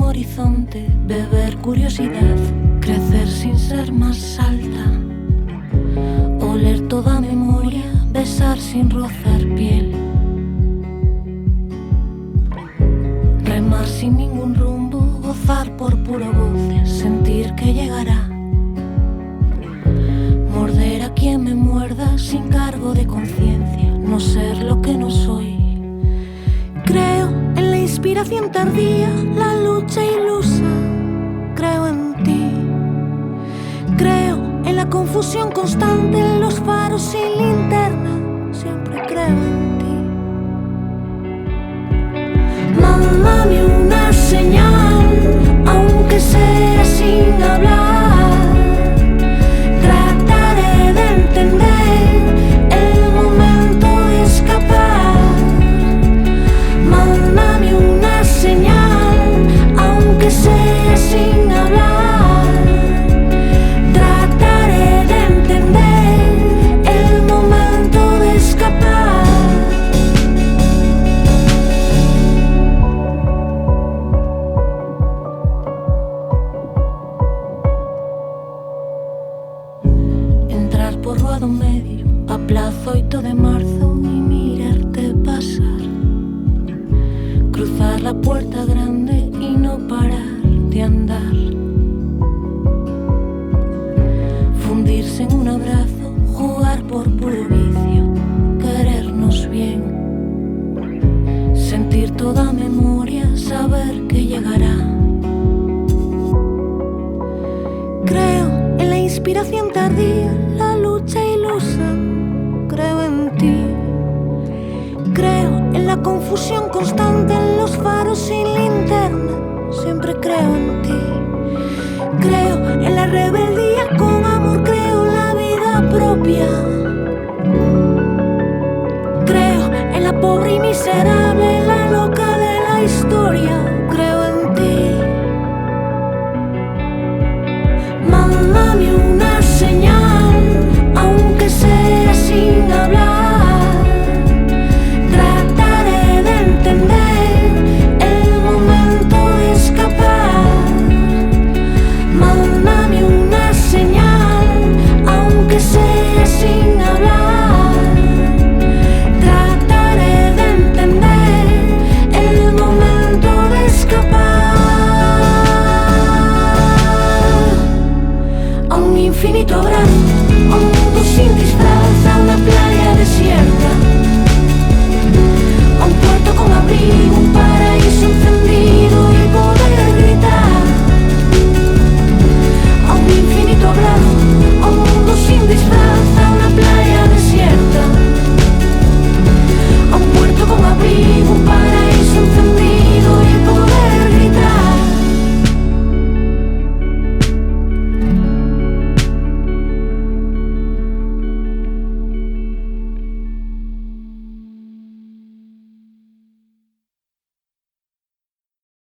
horizonte, beber curiosidad, crecer sin ser más alta, oler toda memoria, besar sin rozar piel, remar sin ningún rumbo, gozar por puro goce, sentir que llegará, morder a quien me muerda sin cargo de conciencia, no ser lo que no soy. Creo en la inspiración tardía, la lucha ilusa, creo en ti. Creo en la confusión constante, en los faros sin linterna, siempre creo en ti. Mándame una señal, aunque sea sin hablar, trataré de entender el momento de escapar. Mándame una señal, aunque sea sin hablar, trataré de entender el momento de escapar. Entrar por Ruado Medio, a Plaza 8 de marzo y mirarte pasar, cruzar la puerta grande y no parar de andar, fundirse en un abrazo, jugar por puro vicio, querernos bien, sentir toda memoria, saber que llegará. Creo en la inspiración tardía, la lucha ilusa, creo en ti. Creo en la confusión constante, en los faros sin linterna, siempre creo en ti. Creo en la rebeldía con amor, creo en la vida propia.